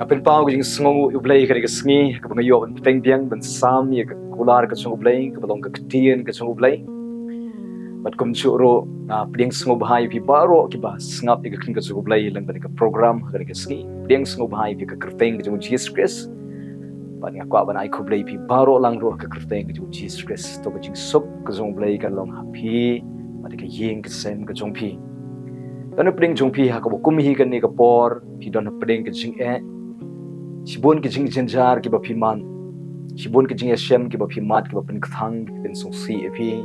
Apen pau jing sngo U Blei ka sngi ka bangayo ban teng biang ban sam ye ka kular ka chung U Blei ka balong ka ktien ka chung U Blei bat kum chu ro na pding sngo bahai pi baro ki ba snap ka king ka chung U Blei lang ban ka program ka sngi pding sngo bahai pi ka kerteng ka chung Jesus Christ bat nga kwa ban ai ku Blei pi baro lang ro ka kerteng ka chung Jesus Christ to ka jingsuk ka chung U Blei ka long happy bat ka yeng ka sem ka chung pi dan pding chung pi ha ka kum hi ka ni ka por pi don pding ka jing Sibun ke jing jenjar ke bapi man, sibun ke jing Hashem ke bapi mat ke bapen kthang ke ben songsi epi.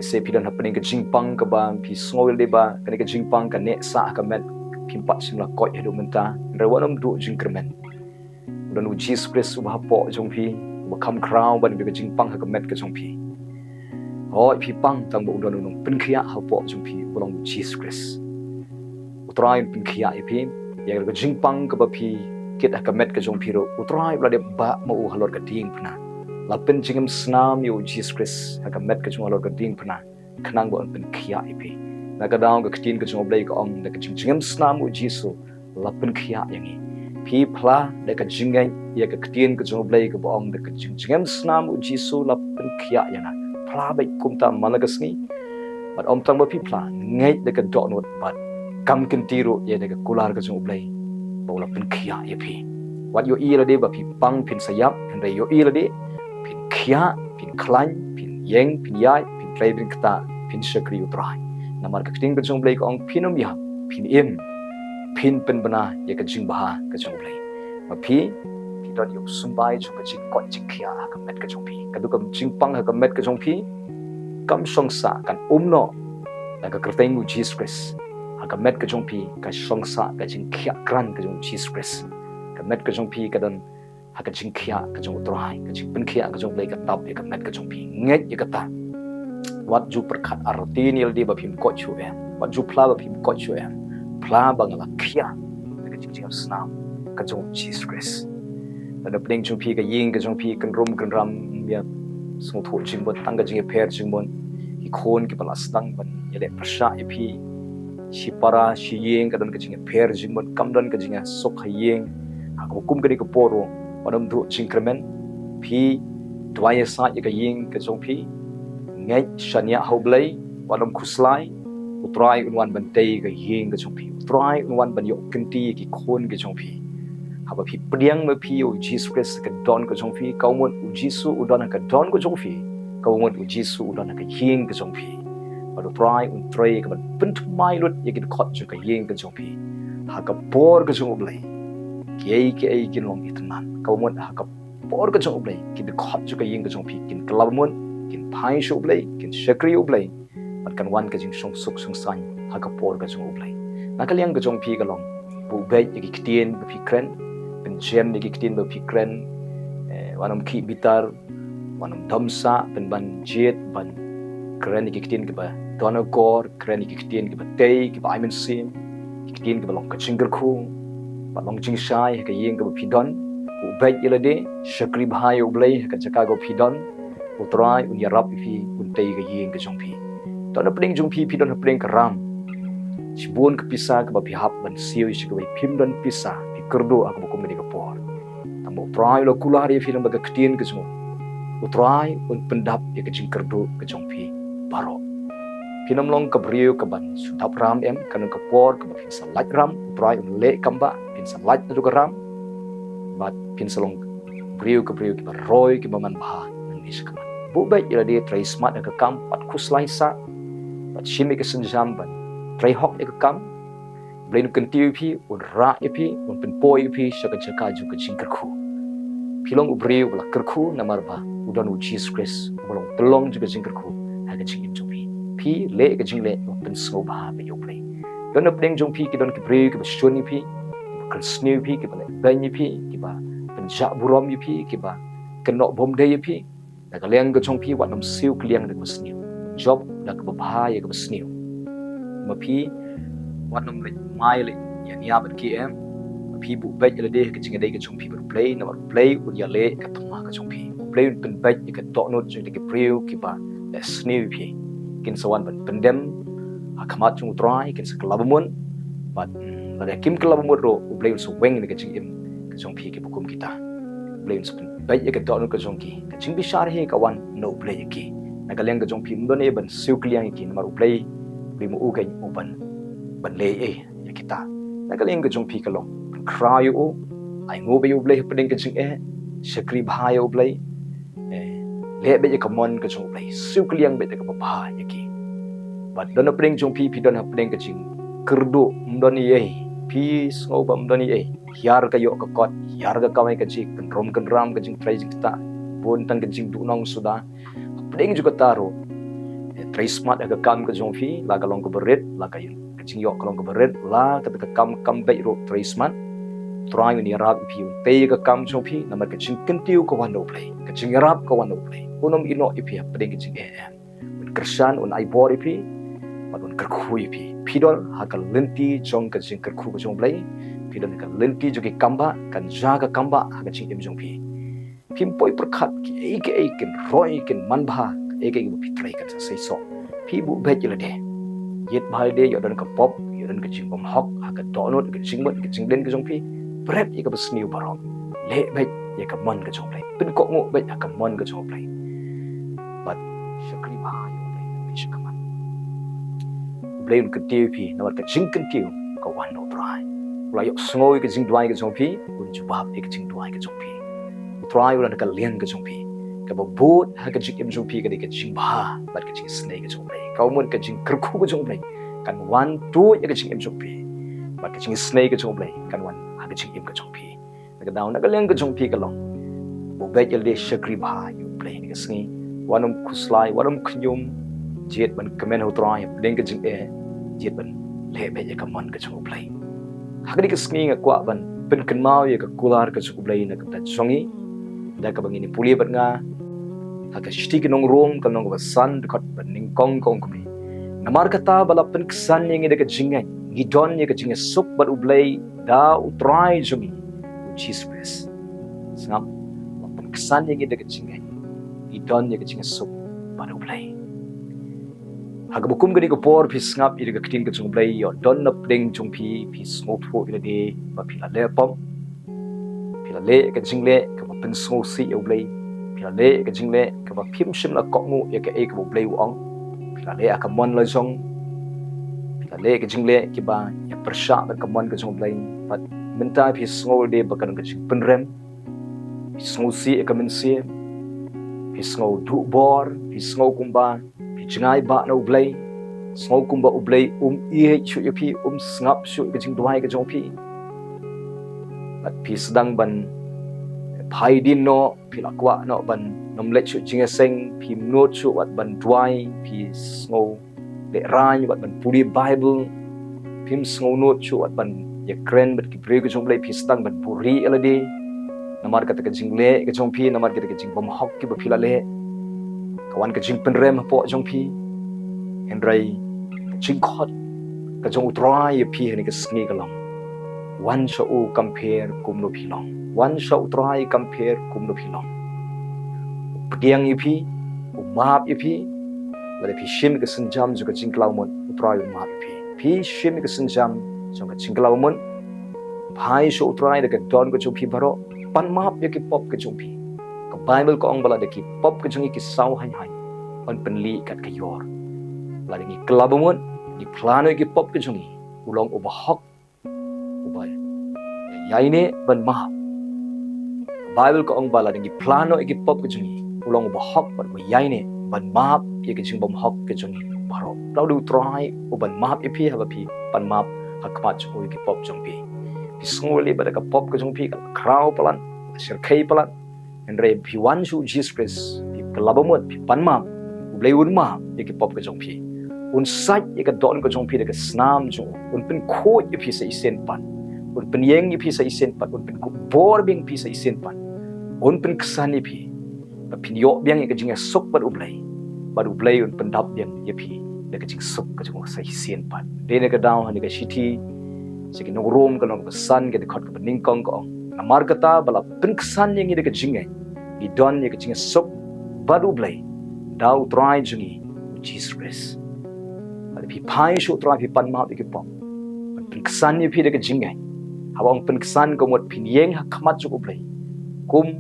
Se pidan happening ke jing pang ke ba pi sngol de ba ke jing pang ka ne sa ka met pimpat simla koi hedu menta. Rewanam du jing kremen. Dan u Jesus Christ u ba po jong pi, ba kam crown ban ke jing pang ka met ke jong pi. Hoi pi pang tang ba udan unung pen khia ha po jong pi bolong Jesus Christ. Utrai pen khia epi, ya ke jing pang ke bapi kita kamet ke jong piro utrai blade ba mau halor ka ding pna lapen jingam snam yo Jesus Christ kamet ke jong halor ka ding pna khnang bo pen khia ipi na ka daung ka ktin ke jong blai ka ong na ka jingam snam u Jesus lapen khia yangi pi phla de ka jingai ya ka ktin ke jong blai ka bo ong de ka jingam snam u Jesus lapen khia yana phla bai kumta malagasni bat om tang ba pi phla ngai de ka do not bat kam kin tiro ya de ka kular ka jong blai bola pen khia ye phi wat yo i la de ba phi pang phin sayap and yo i la de phin khia phin khlain phin yeng phin yai phin play bin kta phin shakri utrai namar ka ting ka jong blai ka ong phinom ya phin im phin pen bana ye ka jing baha ka jong blai ma phi don yo sumbai chu ka jing ko jing khia ka met ka jong phi ka du ka jing pang ka met ka jong phi kam song sa kan no la ka kerteng u Jesus Christ ka met ka jong pi ka song sa ka jing khia kran ka jong Jesus Christ ka met ka jong pi ka dan ha ka jing khia ka jong utrai ka jing pen khia ka jong blai ka tap ka met ka jong pi nget ye ka ta wat ju perkhat arti ni di ba phim ko chu em wat ju phla ba phim ko chu em phla ba ngala khia ka jing jing snam ka jong Jesus Christ da da pling jong pi ka ying ka jong pi kan ram ya song tho jing bo tang ka jing pher jing bon hi khon ki balas tang ban ye le prasha ye pi si para si yeng kadon ka jinga pher jingmon kamdon ka jinga sok hayeng ako kum ka poro padam du jingkremen phi dwaya sa ka yeng ka jong phi ngai shania hoblai padam khuslai utrai unwan bantei ka yeng ka jong phi utrai unwan ban yo kinti ki khon ka jong phi haba phi priang ma phi o Jesus Christ ka don ka jong phi kaumon u Jesus udon ka don ka jong phi kaumon u Jesus udon ka yeng ka jong phi Pada prai un tray ka ban pentu mai lut ye kin khot chu ka yeng ka jong pi ha ka por ka jong blai ke ai kin long itnan ka mon ha ka por ka jong blai kin khot chu ka yeng ka jong pi kin klamon kin phai shu blai kin shakri u blai pat kan wan ka jing song suk song san ha ka por ka jong blai na ka liang ka jong pi ka long bu bai ye ki tien ba pi kren pen jem ye ki tien ba pi kren wanam ki bitar wanam damsa pen ban jet ban kren ye ki tien ka ba Dona gor kren ki kitien ki batei ki ba imen sim ki kitien ki balong ka chingar khu ba long jing shai ka yeng ka pidon u bai yela de shakri bhai u blai ka jaka go pidon u trai un yarap fi un tei ka yeng ka jong pi Dona pling jong pi pidon pling ka ram sibun ka pisa ka ba pi hap ban siu shi ka bai pim don pisa pi kerdo aku bukum ni ka por tambo trai lo kular ye film ba ka kitien ka jong u trai un pendap ye ka jing kerdo ka jong pi baro Pinam long ka brio ka ban sudap ram em kan ka por ka pin salat ram try un le kamba pin salat tu ka ram bat pin salong brio ka roy ki baman bah nang dis ka bu bai ila dia try smart ka kam pat khuslai sa pat shimi ka senjam ban try hok ka kam blain kan tiu pi un ra pi un pin poi pi shaka jaka ju ka jingkar khu pilong brio la kar khu namar ba udan u Jesus Christ bolong telong juga jingkar khu ha ka jingin ju pi le ka jing le pen sngau ba be yo play don up ding jong pi ki don ki bre ki ba shoni pi kan snew pi ki ba ban ni pi ki ba pen ja burom ni pi ki ba kan no bom de pi da ka leng ka jong pi wat nam siu kliang de ba snew job da ka ba ya ka ba snew ma pi wat nam le mai le ya nia ba ki em pi bu ba ya de ka jing de ka jong pi ba play na ba play u ya le ka tama ka jong pi play pen ba ka to no jing de ki bre ki ba le snew pi kin sawan ban pendem akamat chung try kin sakalabumun but la kim kelab mut ro u blei su weng ni ka jing im ka jong phi ki bukum kita blei su bai ya ka do ka jong ki ka jing bi shar he ka wan no blei ki na ka leng ka jong phi mdon e ban siu kliang ki na mar u blei mu u ka u ban le e ya kita na ka leng ka jong phi ka long cry u ai ngo be u blei pedeng ka jing e shakri bhai u blei le be ka mon ka jong blei siu kliang be ka ba ya ki but don pedeng jong phi don pedeng ka jing kerdu mdoni e peace ngoba mdoni e hiar ka yo ka kot hiar ka kamai ka jik kan ram ka jing trai jing ta bon tan ka jing du nong suda pedeng juga taro trai smart ka kam ka jong phi la ka long ka berit la ka yin ka jing yo ka long ka berit la ka kam bai ro trai smart try ni rap phi te ka kam jong phi na ka jing kentiu ka wan no play ka jing rap ka wan no play unom ino ipi pedeng ka jing e kersan un ai bor ipi madun kerkhui pi pidol hakal lenti jong ka jing kerkhu ka jong blai pidol ka lenti jogi kamba kan jaga kamba haka jing em jong pi pim poi perkhat ki ken roi ken manbha ek bi trai ka sai so pi bu be jile de yet bhai de yodan ka pop yodan ka jing bom hok haka donot ka jing ka jing den ka jong pi prep ka besniu barom le be ya ka mon ka jong blai pin ko ngo be ka mon ka jong blai but shakri ba yo blai mi shakaman blame ka TV na ka jing kan tiu ka wan no try la yo snoi ka jing dwai ka jong pi un ju bab ka jing dwai ka jong pi try ulan ka lien ka jong pi ka ba boot ha ka jing em jong pi ka de ka jing ba bat ka jing snake ka jong pi ka mun ka jing kerku ka jong pi kan wan tu ya ka jing em jong pi bat ka jing snake ka jong pi kan wan ha ka jing em ka jong pi na ka daw na ka lien ka jong pi ka long bo be jel de shakri ba you play ni ka sngi wanum khuslai wanum khnyum jet ban kamen ho try deng ka jing e jet ban le be ya ka mon ka jong play hakri ka sngi nga kwa ban pen kan mau ya ka kular ka jong play na ka ta songi da ka bangini puli bat nga haka shti ki nong rom ka nong ba san khot ban ning kong kong kumi namar ka ta bala pen ksan yang ida ka jingai gidon ya ka jinga suk bat ublay da utrai jongi cheese press snap pen ksan yang ida ka jingai gidon ya ka jinga suk bat ublay haga bukum gani ko por phi ngap ira ga ktin ka chung blai yo don na pdeng chung phi snop fo ira de ba phi la le pom phi la le ka jing le ka ba pen so si yo blai phi la le ka jing le ka ba phim sim la ko ngu ya ka e ka blai ong phi la le ka mon la jong phi la le ka jing le ki ba ya persha ba ka mon ka chung blai but menta phi sngo de ba kan ka jing pen rem phi sngo si ka men si phi sngo du bor phi sngo kumba jingai ba no blai sngo kumba ublai e chu yu pi snap shu ka jing dwai ka jong pi at pi sedang ban phai din no pi la kwa no ban nom le chu jinga seng pi no chu wat ban dwai pi sngo le ran wat ban puri bible pim sngo no chu wat ban ya kren bat ki bre ka jong blai pi sedang ban puri elade namar ka ta ka jing le ka jong pi namar ka jing bom hok ki ba pi la le kawan ka jing pen rem po jong pi henry jing khot ka jong utrai pi ni ka sngi ka long one show compare kum no pi long one show utrai compare kum no pi long pdiang yi pi map yi pi la pi shim ka sinjam ju ka jing klaw mon utrai map pi shim ka sinjam jong ka jing klaw mon bhai show utrai da ka don ka jong pi baro pan map ya ki pop ka jong pi Bible ko ang bala de ki pop ka jungi ki saw hay hay on penli kat ka yor la de ki klabumon di plano ki pop ka jungi ulong uba hok uba yaine ban ma Bible ko ang bala de ki plano ki pop ka jungi ulong uba hok ban yaine ban ma ye ki jing bom hok ka jungi baro law du try uban ma pi ha pi pan ma hakpat chu ki pop jung pi pisngoli ba ka pop ka jung pi ka kraw palan sir khai palan Henry pi wan su Jesus Christ pi kalabamot pi panma blai un ma ye ki pop ka jong pi un sai ye ka don ka jong pi de ka snam jo un pen kho ye pi sa isen pan un pen yeng ye pi sa isen pan un pen ko bor bing pi sa isen pan un pen ksan ye pi pa pin yo biang ye ka jinga sok pat ublai un pen dap biang ye pi de ka jing sok ka jong sa isen pan de ne ka daw han ka city siki no rom ka no ka san ke de khot ka ning kong ko namar kata bala pen ksan ye de ka jinga di don ye ka jinga sok badu blai daw try jingi Jesus Christ ada pi pai shu try pi pan ma ki pom penkesan ye pi de ke jingai habang penkesan ko mot pin yeng ha khamat chu ublei kum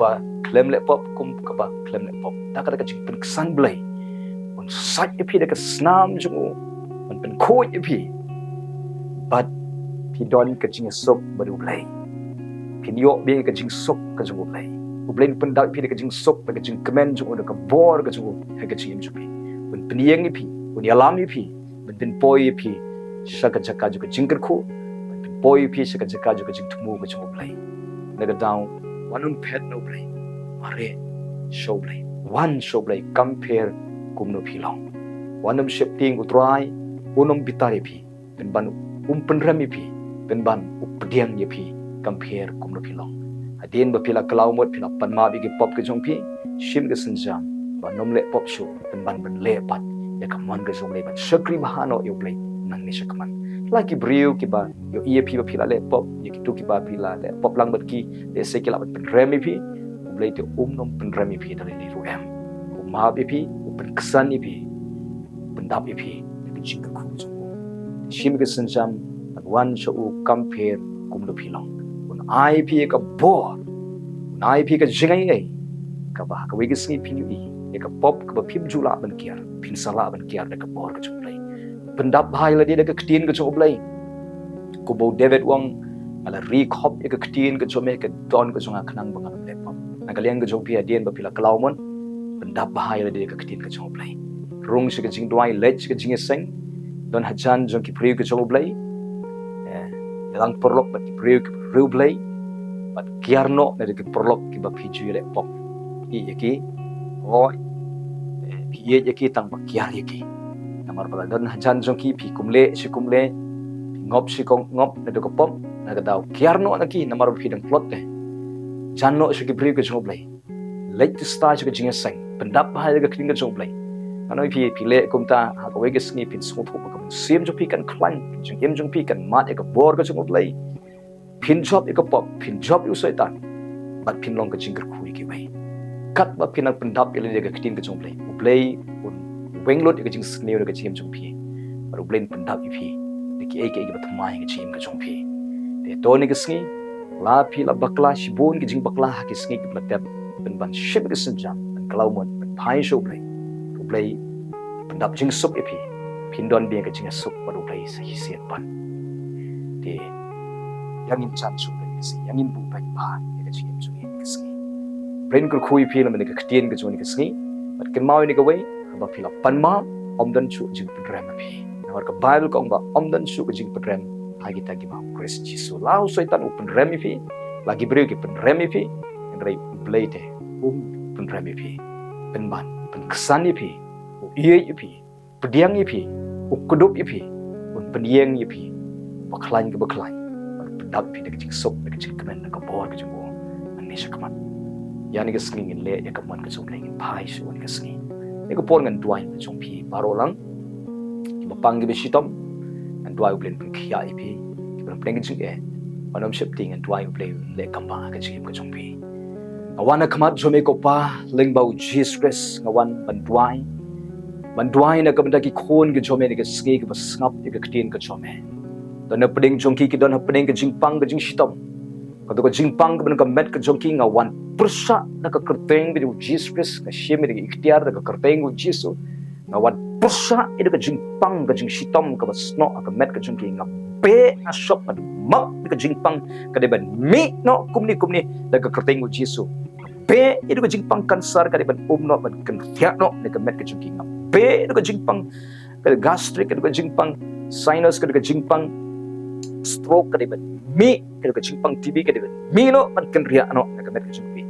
ba klem le pop kum ka ba klem le pop da ka jing penkesan blei un sat ye pi de ke snam chu un pen ko ye pi but pi don ke jing sok ba ublei pin yo be ke jing sok ka chu ublei ublei pen da pi de ke jing sok ba ke jing kemen chu de ka bor ka chu he ke jing chu pi un pen yeng ye pi un yalam ye pi un pen poi ye pi saka jaka ju ke jing ker khu boy pi saka jaka ju ke jing thumu ke chu blai naga down wanun pet no blai mare show blai one show blai compare kum no philong wanum shifting utrai unum bitari pi pen ban pen rami pi pen ban updiang ye pi compare kum no philong adin ba pila kalau mot pila pan ma bi ke pop ke jong pi shim ke senjam ba nom le pop show pen ban le pat ya kamon ke jong le ban sakri bahano yo blai nang ni sakman lagi beriu kiba yo ia pi ba pila le pop ye kitu kiba pila le pop lang bat ki le se kila bat pen remi pi blai te nom pen remi pi dari ni ruam ma bi pi pen kesan ni pi pen dap pi ke jing ke khu jong shim ke senjam ban wan sho u compare kum no philong un ai pi ka bor nai pi ka jingai ngai ka ba ka wi ke sngi pi ni ye ka pop ka ba phim jula ban kiar phin sala ban kiar de ka bor ka jong blai pendap hai la dia ke ketin ke jong blai ko bo David wang ala recop ke ketin ke jome ke don ke jong khnang bang ala laptop na kalian ke jong pia dien ba pila klaumon pendap hai la dia ke ketin ke jong blai rung se ke jing dwai lech ke jing seng don hajan jong ki priu ke jong blai dalang porlok ba ki priu ke priu blai bat kiarno na de ke porlok ki ba phiju laptop i yaki oi pi ye yaki tang ba kiar yaki namar pala don hajan jong ki pi kumle si kumle ngop si kong ngop na do ko pom na ga daw kiarno na ki namar pi dang plot te janno si ki priu ke jong blai lech sta si ke jing seng pendap hai ga kling ke jong blai anoi pi le kumta ha ko we ke sngi pin so phu ka sim jo pi kan klan jing em jong pi kan mat e ka bor ka jong blai pin job e ka pop pin job u saitan bat pin long ka jing ker khu ki bai kat ba pin ang pendap ele de ka ktin ka jong blai un wenglot e ka jing sneu ka chim jong pi bar blai pendap i pi de ki e ke ba thmai ka chim ka jong pi de to ni ka sngi la pi la bakla shibun ki jing bakla ha ki sngi ki blatep ben ban ship ka sinjam ben klaumon ben pai show blai blai pendap jingsuk e pi pindon bi ka jingsuk baru blai sa hisiat pan de yang in chan su blai si yang in bu pai pa ka chim chu ni ka sngi brain kur khui pi la men ka ktien ka chu ni ka sngi bat ken mau ni ka wei ba pi la pan ma omdan chu jing program pi na ka bible kong ba omdan chu ka jing program ha kita gi ma Christ Jesus lau soitan open remi pi lagi breu ki pen remi pi en rei blai te pen remi pi pen ban pen kesan pi ye pi pediang pi ukudup pi un pediang pi baklan ke baklan pendap pi de jing sok de jing kemen de bor ke jing bo ani sakman yani ke sngi ngin le ya kaman ke jong lengin pai su ni ke sngi ne ko por ngan duai ke jong pi baro lang ki bapang ge besitom an duai ublen pen khia pi ki ban pleng jing e anom shifting an duai ublen le kamba ke jing ke jong pi awana khamat jome ko pa lengbau Jesus Christ ngawan banduai na kabanda ki khon ke jome ke sngi ke basngap ke ktin ke jome don na peding jongki ki don na peding ke jingpang ke jing shitom ka do jingpang ke ban ka met ke jongki ngawan persa na ka kerteng ke Jesus Christ ka sheme ke ikhtiar ka kerteng ke Jesus ngawan persa ida ke jingpang ke jing shitom ka basno ka met ke jongki ngabe na shop na mak ke jingpang ka de ban mi no kumni da ka kerteng ke Jesus be ida ke jingpang kansar ka de ban no ban kan thia no ne ka met ke jongki ngam be ka jingpang ka gastric ka jingpang sinus ka jingpang stroke ka ban mi ka jingpang TB ka ban mi no man kan ria no ka met ka jingpi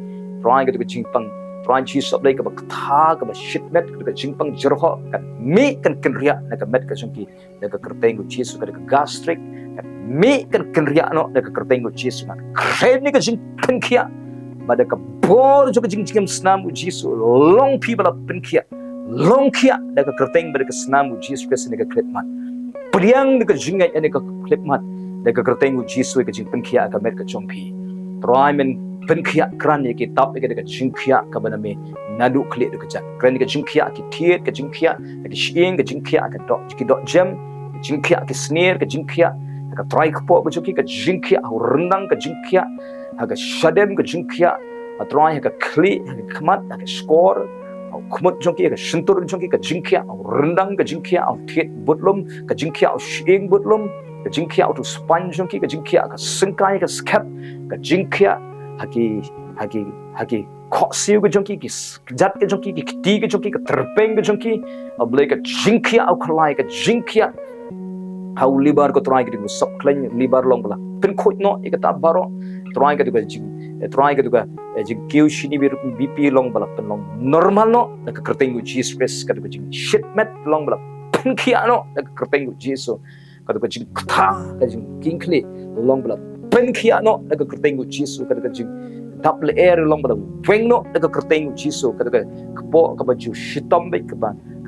try ka jingpang try chi sob lai ka ba tha ka ba shit met ka jingpang jerho kan mi kan ria na ka met ka jingpi na ka kerteng ku Jesus ka gastric kan mi kan ria no na ka kerteng ku Jesus na kren ni ka jingpang kia ba da ka bor jo ka jingjem snam ku Jesus long pi ba pen kia long kia da ka kerteng ba ka snam ku Jesus ka ni ka kletman priang ni ka jingai ani ka kletman da ka kerteng ku Jesus ka jingpang kia ka met ka jongpi try men pen kia kran ni ki tap ka jing kia ka bana me nadu khle ka ja kran ni ka jing kia ki thiet ka jing kia ka shing ka jing kia ka dot ki dot jam jingkia ke snare ke jingkia ka try kpo ke joki ka jingkia au rendang ke jingkia ha ka shadem ke jingkia try ka kli ha kmat ha score au kmut joki ka shintur joki ka jingkia au rendang ke jingkia au thiet butlum ka jingkia au shing butlum ka jingkia au sponge joki ka jingkia ka singkai ka skap ka jingkia haki koksiu ke jongki ki jat ke jongki ki ti ke jongki ka terpeng ke jongki ablay ka jingkia au khlai ka jingkia hau libar ko try ke sok klen libar long bala pen khoi no ikata baro try ke jing kiu shini bp long bala pen long normal no da ka kerteng Jesus Christ ka jing shit met long bala pen kia no da ka kerteng Jesus ka jing kha ka jing kingkli long bala pen kia no da ka kerteng Jesus ka jing double air long bala weng no da ka kerteng Jesus ka kpo ka baju shitom be ka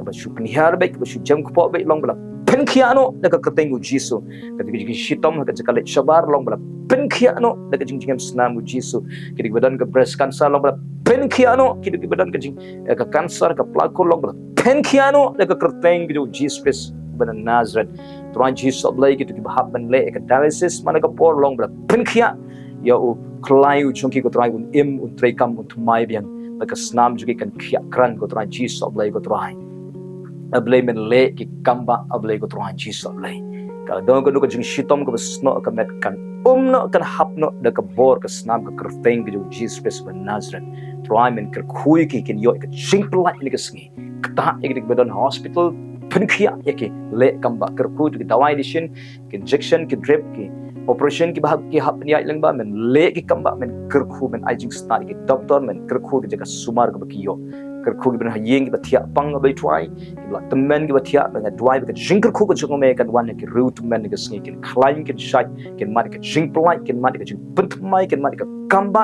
ba shu penihar be ka shu jam kpo be long bala penkiano daga kerteng Jisu ketika jing shitom ka jakalet shabar long bala penkiano daga jing snam Jisu ketika badan ke breast cancer long bala penkiano ketika badan ke jing ka cancer ka plako long bala penkiano daga kerteng Jesus Christ badan Nazareth tuan Jesus ablay ketika bahap ban le ka dialysis mana ka por long bala penkia ya u klayu chungki ko trai un im un trekam un tumai biang daga snam juga kan khia kran ko tuan Jesus ablay ko trai ablay men le ki kamba ablay ko tuan Jesus ablay ka don ko jing shitom ko sno ka met kan no kan hap no da ka bor ka snam ka kerteng ko Jesus Christ ban Nazareth tuan men ker khui ki ken yo ka simple like ni ka sngi kta ek badan hospital penkhia yake le kamba ker khu ki dawai dishin ki injection ki drip ki operation ki bahag ki hap ni ai lang ba men le ki kamba men ker khu men ai jing start ki doctor men ker khu ki jaka sumar ka ki yo ker khu ki ben hayeng ki bathia pang ba try ki bla temen ki bathia ba dwai ba jing ker khu ko jong me kan wan ki root men ki sngi ki climb ki shot ki mat ki jing polite ki mat ki jing punt mai ki mat ki kamba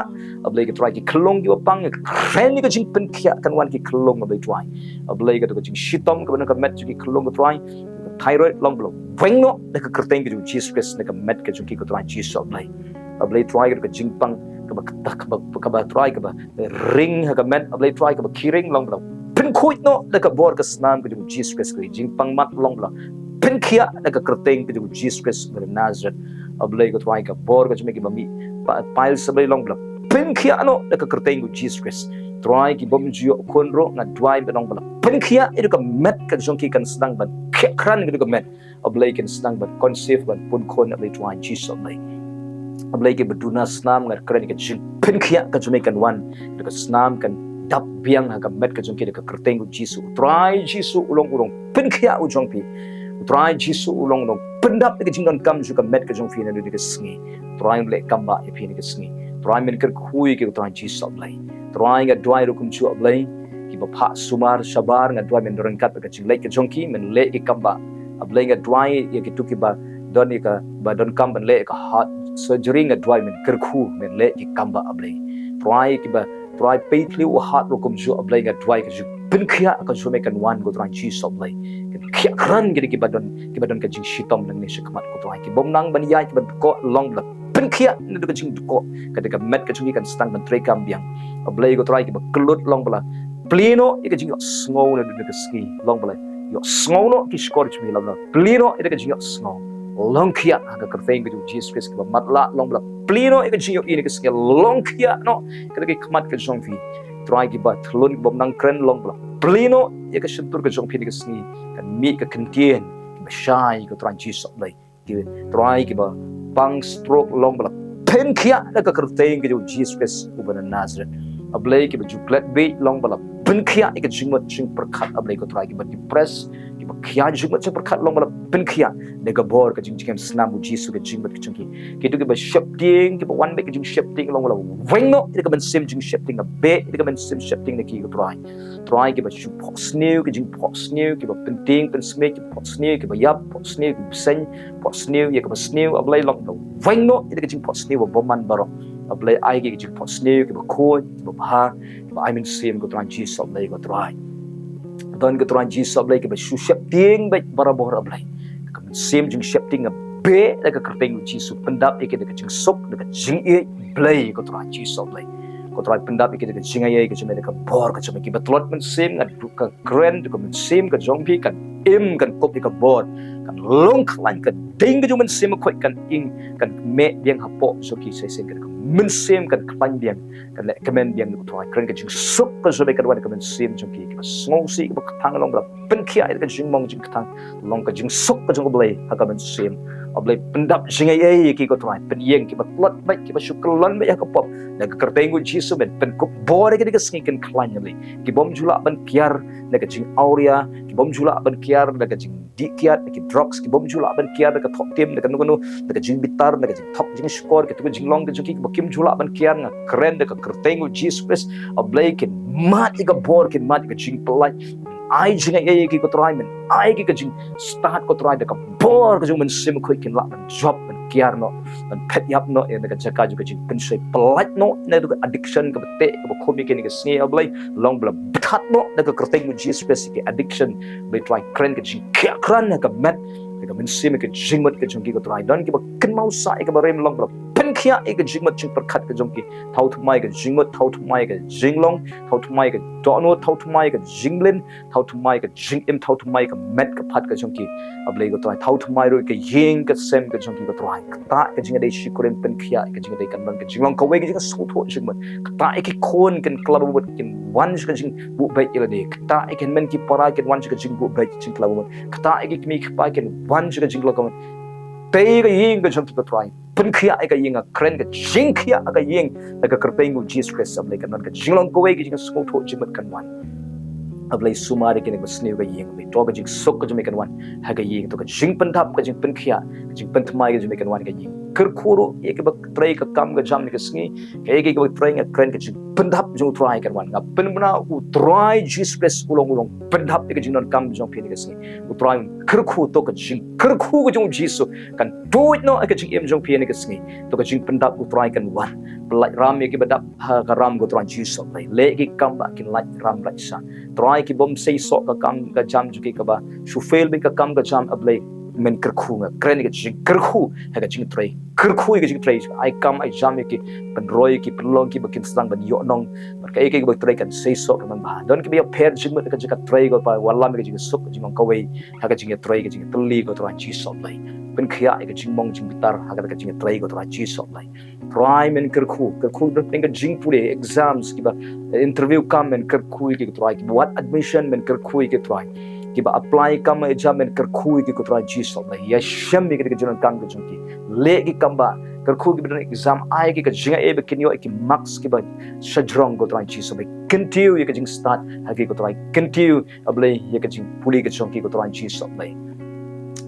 ablay ki try ki klong ki pang ki ren ki jing pen khia kan wan ki klong ba try ablay ki jing shitom ka ben ka met ki klong ka try thyroid long blo weng no da ka kerteng ki Jesus Christ na ka met ka jing ki ko try Jesus ablay try ki jing pang ka ba try ka ba ring ha ka met ablay try ka ba kiring long blo pen khoi no da ka bor ka snam ki Jesus Christ ki jing pang mat long blo pen khia da ka kerteng ki Jesus Christ na Nazareth ablay ko try ka bor ka jme ki mami pile sablay long blo pen khia no da ka kerteng ki Jesus Christ try ki bom jio konro na dwai ba long blo pen khia itu ka met ka jong ki kan sedang ban kran ki ka met ablay kan sedang ban conceive ban pun kon ablay try Jesus ablay ki beduna snam ngar kran ki jing pen khia ka jme kan wan ka snam kan dap biang ha ka met ka jong ki ka kerteng ki Jesus try Jesus ulong pen khia u jong pi try Jesus ulong pendap ki jing don kam ju ka met ka jong fi na di ka sngi try le kamba e pi ni ka sngi try men ker khui ki try Jesus ablay try nga dwai ro kum chu ablay ki ba pha sumar shabar nga dwai men rengkat ka jing le ka jong ki men le ki kamba ablay nga dwai ye ki tu ki ba don ka ba don kam ben le ka heart surgery nga dwai men ker khu men le ki kamba ablay try ki ba try paitli u heart ro kum chu ablay nga dwai ka ju pen khia ka ju me kan wan go try Jesus ablay ki kran ki ba don ka jing shitom nang ni shikmat ko try ki bom nang ban yai ki ban ko long la pen khia ni do ka jing ko ka met ka jing kan stang ban tre kam biang ablay go try ki ba klut long bala pleno ika jing snow na do ka ski long bala yo snow no ki score chmi long pleno ika jing snow long khia ka kerteng ki Jesus Christ ki ba matla long bala pleno ika jing ini ka ski long khia no ka ki khamat ka jong fi try ki ba thlun bom nang kren long bala pleno ika shintur ka jong fi ni ka ski kan mi ka kentien ki ba shai ka try Jesus ablay ki try ki ba pang stroke long bala pen khia ka kerteng ki Jesus Christ u ban Nazareth ablay ki ba juklet be long bala pen khia ika jingmat jing perkhat ablay ko try ki ba depress ki ba khia jingmat jing perkhat long bala pen khia de ga bor ka jing jing snam Jesus ka jingmat ki chungki ki tu ki ba shifting ki ba one be ki jing shifting long bala weng no ika ban sim jing shifting a be ika ban sim shifting ne ki ko try ki ba shu pox new ki jing pox new ki ba penting pen sme ki pox new ki ba yap pox new ki sen pox new ya ki ba new ablay long bala weng no ika jing pox new ba man baro ablay ai ki jing pox new ki ba ko ki ba ha I mean same ko try Jesus ablay ko try don ko try Jesus ablay ki ba shu shifting ba barabor ablay ka same jing shifting a be da ka kerteng Jesus pendap iki da ka jing sok da ka jing e blay ko try Jesus ablay ko try pendap iki da ka jing ai ka jing da ka bor ka jing ki ba tlot men same ka grand ko men same ka jong pi kan im kan kop ka bor kan long klan kan ding ka juman sim khoi kan ing kan me biang hapo so ki se sen kan men sim kan klan biang kan le kamen biang ku thoi kren ka jing sup ka so be kan wan ka men sim jong ki ka sngo si ka thang long bra pen khia ka jing mong jing thang long ka jing sup ka jong blai ha ka men sim ablai pendap jing ai ki ko thoi pen yeng ki ba plot ba ki ba shuklon ba ya ka pop na ka kertengu jisu ben pen ko bor ka ka sni kan klan ni ki bom jula ban kiar na ka jing aurea ki bom jula ban kiar na ka jing dikiat ki drugs ki bom jula ban kiar na ka thok tim na ka nu na ka jing bitar na ka jing thok jing skor ka tu jing long ka jing ki ba kim jula ban kiar na kren na ka kertengu jisu Christ ablai kin mat ka bor kin mat ka jing pelai ai jing ai ki ko try men ai ki ka jing start ko try da ka bor ka jing men sim khoi kin la man job man kiar no man phet yap no na ka jaka ju ka jing pen sai pelai no na du addiction ka bete ka khomi kin ka sni ablai long bla that no na ka kertengu jisu Christ ki addiction by try kren ka jing kran na ka met ka men sim ka jing mat ka jing ki ko try don ki ba kin mau sai ka ba rem long bla pen khia ka jing mat jing perkhat ka jong ki thau thumai ka jing mat thau thumai ka jing long thau thumai ka do no thau thumai ka jing lin thau thumai ka jing im thau thumai ka met ka phat ka jong ki ablai ko try thau thumai ro ka yeng ka sem ka jong ki ko try ta ka jing dei shi kuren pen khia ka jing dei kan ban ka jing long ka we ka jing so tho jing mat ta ki khon kan klab mat kin wan ka jing bu bai ila de ta ki men ki para kin wan ka jing bu bai jing klab mat ta ki mi ki pa kin wan ka jing lo ka tei ka yeng ka jong ki ko try pen khia ka yeng a kren ka jing khia ka yeng na ka kerpengu Jesus Christ ablai kan ban ka jing long ka we ka jing so tho jing mat kan wan ablai sumari kin ka sniu ka yeng ablai to ka jing sok ka jing kan wan ha ka yeng to ka jing pen thap ka jing pen khia ka jing pen thmai ka jing kan wan ka yeng ker khuru ek ba trai ka kam ka jam ni ka sngi ka ek ba trai nga kren ka jing pen thap jong try kan wan nga pen bna u try Jesus Christ ulong pen thap ka jing non kam jong phi ni ka sngi u try ker khu to ka jing ker khu ka jong Jesus kan do it no ka jing em jong phi ni ka sngi to ka jing pen thap u try kan wan pelai ram ki badap ha ka ram ko try Jesus lai le ki kam ba kin lai ram lai sa try ki bom sei so ka kam ka jam ju ki ka ba shu fail bin ka kam ka jam ablai men ker khu nga kren ka jing ker khu ha ka jing try ker khu ka jing try ai kam ai jam ki pen roi ki pen long ki ba kin stang ban yo nong ba ka ek ba try kan sei so ka man ba don ki ba pair jing ka jing ka try ko ba wala me ka jing sok jing ka we ha ka jing try ka jing tli ko try Jesus lai pen khia ka jing mong jing bitar ha ka jing try ko try Jesus lai try men ker khu don ka jing pule exams ki ba interview kam men ker khu ki try ki what admission men ker khu ki try ki ba apply kam exam men ker khu ki ko try Jesus lai ya shem mi ki jing kan ka jing ki le ki kam ba ker khu ki ba exam ai ki ka jing e ba kin yo ki marks ki ba shajrong ko try Jesus ba continue ki jing start ha ki ko try continue ablai ye ki jing puli ki jong ki ko try Jesus lai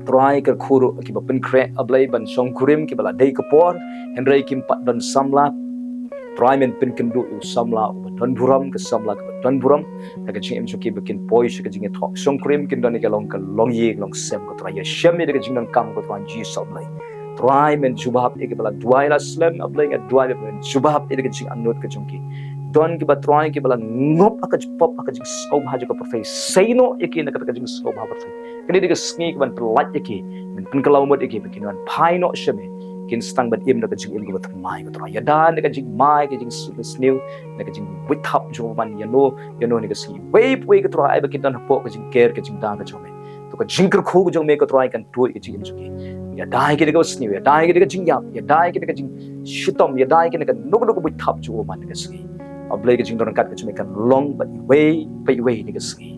try ker khuru ki ba pen kre ablai ban song kurim ki bala dei ka por henrei kim pat dan samla try men pen ken du samla don buram ka samla ka don buram ka jing em ki ba kin poi shi ka jing thok song kurim kin don ka long ye long sem ko try ye shem me ka jing dan kam ko try Jesus lai try men jubab e ka bala duai la slam ablai ka duai men jubab e ka jing anot ka jong ki don ki ba try ki bala ngop aka pop aka jing scope ha ka perfect say no e ki na ka jing scope ha perfect kini diga sneak ban pelat ki men pen kalau mod ki bikin wan pai no sheme kin stang ban im na ka jing im ko mai ko try ya dan ka jing mai ka jing snew na ka jing with up jo ban ya no ni ka si wave we ka try ba kin dan po ka jing care ka jing da ka jome to ka jing ker khu jo me ka try kan tu ka jing ki ya dai ki ka snew ya dai ki ka jing ya dai ki ka jing shitom ya dai ki ka no ko with up jo ban ka si ablai ka jing don kat ka jome kan long but way ni ka si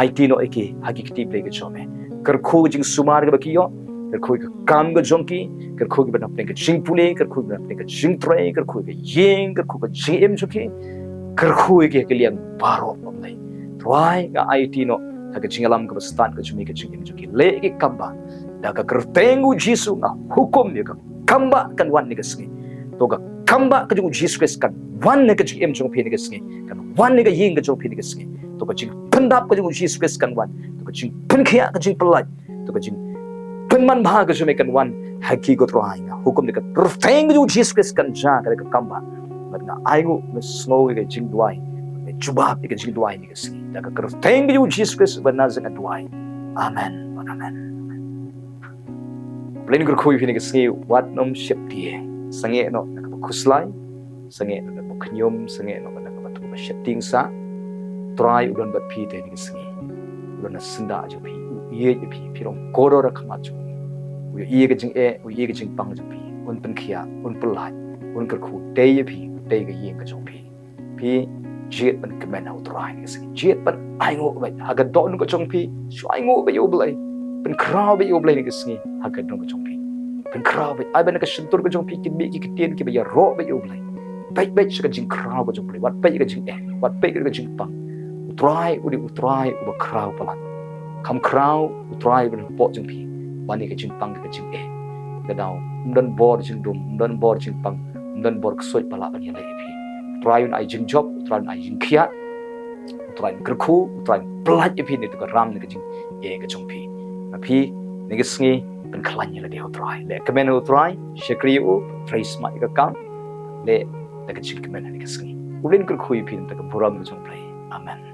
IT no eke hakikati play ka chome ker khu jing sumar ka bakiyo ker khu ka kam ga jongki ker khu ka banap ka jing pule ker khu ka banap ka jing tray ker khu ka yeng ker khu ka jing em joki ker khu ke ke liang baro omlai try ga IT no ka jing alam ka stan ka jumi ka jing em joki le ke kamba da ka kertengu jisu nga hukum ni ka kamba kan wan ni ka singi to ka kamba ka jing Jesus Christ kan wan ni ka jing em jong pe ni ka singi kan wan ni ka yeng ka jong pe ni ka singi to ka jing pendap ka jing Jesus Christ kan wan to ka jing pen khia ka jing pelai to ka jing pen man bha ka jing kan wan haki ko tro ai hukum ni ka rfeng ka Jesus Christ kan ja ka kamba but na ai ngo me snow ka jing duai me chuba ka jing duai ni ka si da ka rfeng ka Jesus Christ ba na zang duai amen amen plain ko khoi ni ka si wat nom ship tie sange no na ka khuslai sange no na khnyom sange no na ka tu ship ting sa try udon bat phi te ni singi udon na sinda jo phi ye pi pi rong koro ra khama chu u ye ga jing e u ye ga jing pang chu pi un pen khia un pulai un kar khu te ye pi te ga yeng ga chu pi jet ban kemen au trai ni sing jet ban ai ngo ba ha ga don ko chong pi shu ai ngo ba U Blei pen krau ba U Blei ni ga sing ha ga don ko chong pi pen krau ba ai ban ka shintur ko chong pi ki bi ki tien ki ba ya ro ba U Blei bai bai ka jing krau ko chong Blei wat bai ka jing e wat bai ka jing pang utrai u krau palan kam krau utrai ban po chong pi wani ka jing pang ka jing e ga dau dan bor jing dum dan bor jing pang dan bor ksoi pala ban ya le pi try un ai jing job try un ai jing khia try un krkhu try plat pi ni to ka ram ni ka jing e ka chong pi ma pi ni ka sngi ben khlan ni la de try le kamen u try shakri u trace ma ka kam le ta ka jing kamen ni ka sngi ulin krkhu pi ta ka buram ka chong play amen